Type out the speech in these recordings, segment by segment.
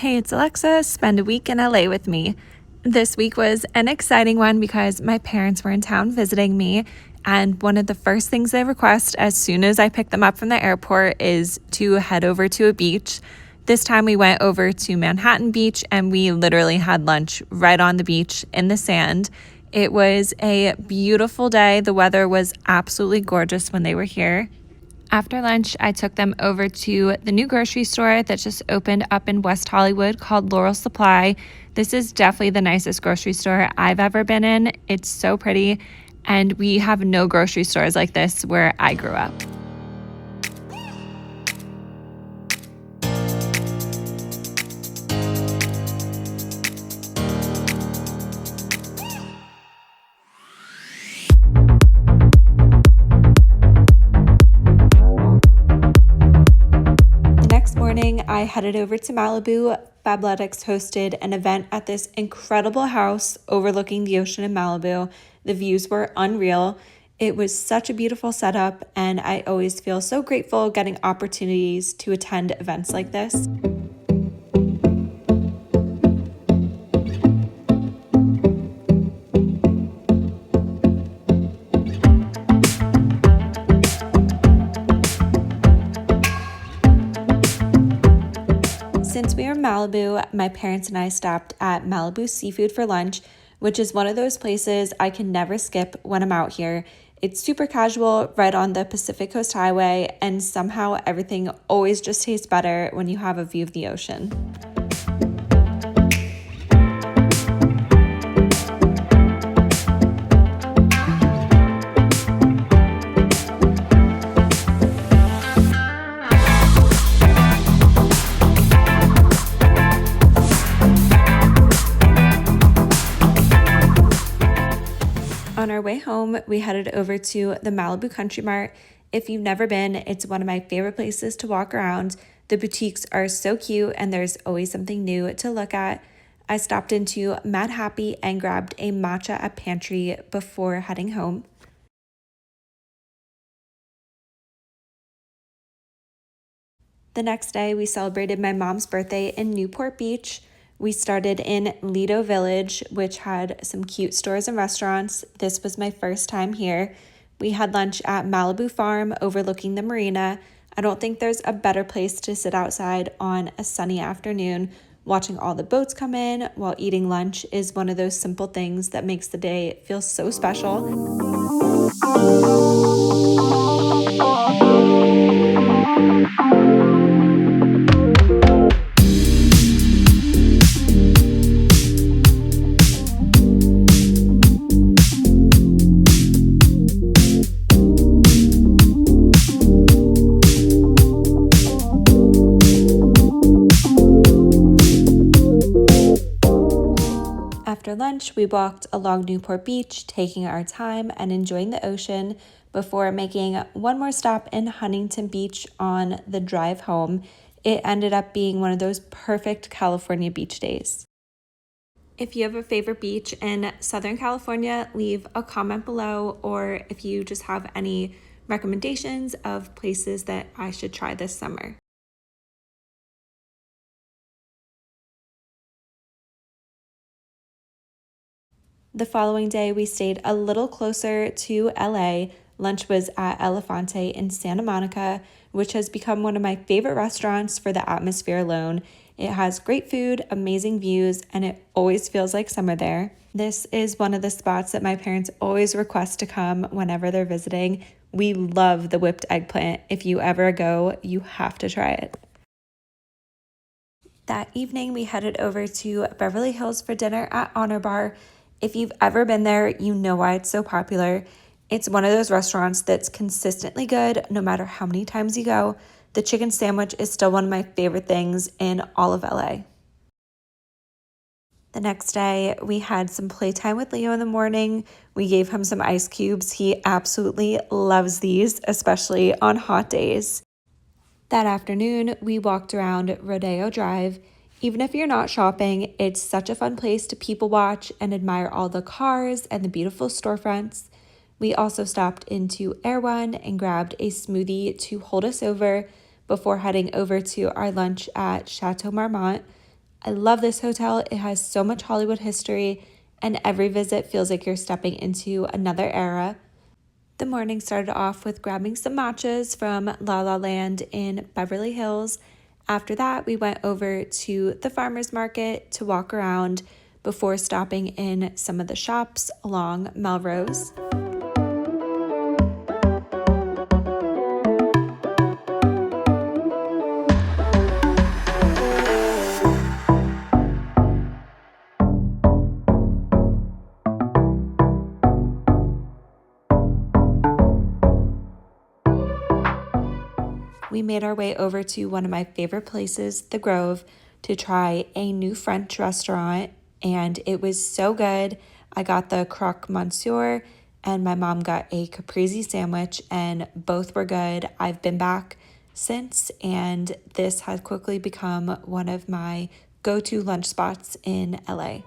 Hey, it's Alexa. Spend a week in LA with me. This week was an exciting one because my parents were in town visiting me, and one of the first things they request as soon as I pick them up from the airport is to head over to a beach. This time we went over to Manhattan Beach and we literally had lunch right on the beach in the sand. It was a beautiful day. The weather was absolutely gorgeous when they were here. After lunch, I took them over to the new grocery store that just opened up in West Hollywood called Laurel Supply. This is definitely the nicest grocery store I've ever been in. It's so pretty, and we have no grocery stores like this where I grew up. I headed over to Malibu. Fabletics hosted an event at this incredible house overlooking the ocean in Malibu. The views were unreal. It was such a beautiful setup, and I always feel so grateful getting opportunities to attend events like this. Since we were in Malibu, my parents and I stopped at Malibu Seafood for lunch, which is one of those places I can never skip when I'm out here. It's super casual, right on the Pacific Coast Highway, and somehow everything always just tastes better when you have a view of the ocean. On our way home, we headed over to the Malibu Country Mart. If you've never been, it's one of my favorite places to walk around. The boutiques are so cute and there's always something new to look at. I stopped into Mad Happy and grabbed a matcha at Pantry before heading home. The next day, we celebrated my mom's birthday in Newport Beach. We started in Lido Village, which had some cute stores and restaurants. This was my first time here. We had lunch at Malibu Farm overlooking the marina. I don't think there's a better place to sit outside on a sunny afternoon. Watching all the boats come in while eating lunch is one of those simple things that makes the day feel so special. After lunch, we walked along Newport Beach, taking our time and enjoying the ocean before making one more stop in Huntington Beach on the drive home. It ended up being one of those perfect California beach days. If you have a favorite beach in Southern California, leave a comment below, or if you just have any recommendations of places that I should try this summer. The following day, we stayed a little closer to LA. Lunch was at Elefante in Santa Monica, which has become one of my favorite restaurants for the atmosphere alone. It has great food, amazing views, and it always feels like summer there. This is one of the spots that my parents always request to come whenever they're visiting. We love the whipped eggplant. If you ever go, you have to try it. That evening, we headed over to Beverly Hills for dinner at Honor Bar. If you've ever been there, you know why it's so popular. It's one of those restaurants that's consistently good no matter how many times you go. The chicken sandwich is still one of my favorite things in all of LA. The next day, we had some playtime with Leo in the morning. We gave him some ice cubes. He absolutely loves these, especially on hot days. That afternoon, we walked around Rodeo Drive. Even if you're not shopping, it's such a fun place to people watch and admire all the cars and the beautiful storefronts. We also stopped into Erewhon and grabbed a smoothie to hold us over before heading over to our lunch at Chateau Marmont. I love this hotel. It has so much Hollywood history, and every visit feels like you're stepping into another era. The morning started off with grabbing some matchas from La La Land in Beverly Hills. After that, we went over to the farmer's market to walk around before stopping in some of the shops along Melrose. We made our way over to one of my favorite places, The Grove, to try a new French restaurant, and it was so good. I got the croque monsieur, and my mom got a caprese sandwich, and both were good. I've been back since, and this has quickly become one of my go-to lunch spots in LA.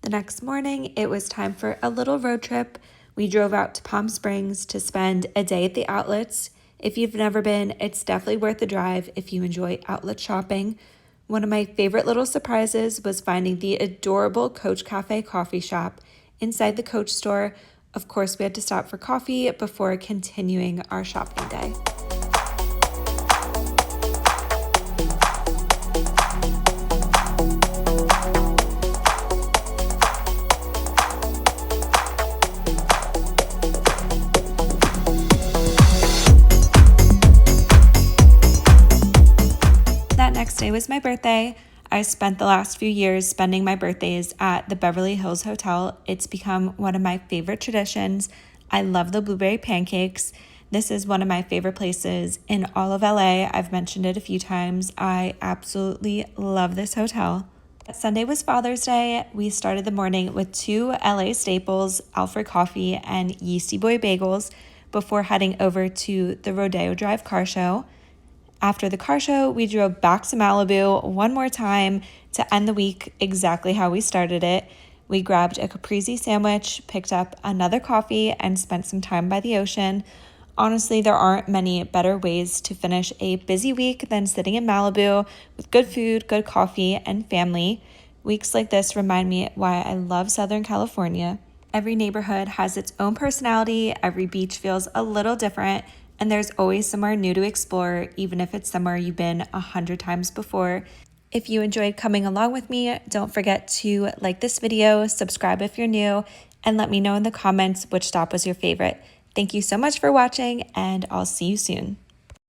The next morning, it was time for a little road trip. We drove out to Palm Springs to spend a day at the outlets. If you've never been, it's definitely worth the drive if you enjoy outlet shopping. One of my favorite little surprises was finding the adorable Coach Cafe coffee shop inside the Coach store. Of course, we had to stop for coffee before continuing our shopping day. Next day was my birthday. I spent the last few years spending my birthdays at the Beverly Hills Hotel. It's become one of my favorite traditions. I love the blueberry pancakes. This is one of my favorite places in all of LA. I've mentioned it a few times. I absolutely love this hotel. Sunday was Father's Day. We started the morning with 2 LA staples, Alfred coffee and Yeasty Boy bagels, before heading over to the Rodeo Drive car show. After the car show, we drove back to Malibu one more time to end the week exactly how we started it. We grabbed a caprese sandwich, picked up another coffee, and spent some time by the ocean. Honestly, there aren't many better ways to finish a busy week than sitting in Malibu with good food, good coffee, and family. Weeks like this remind me why I love Southern California. Every neighborhood has its own personality, every beach feels a little different, and there's always somewhere new to explore, even if it's somewhere you've been 100 times before. If you enjoyed coming along with me, don't forget to like this video, subscribe if you're new, and let me know in the comments which stop was your favorite. Thank you so much for watching, and I'll see you soon.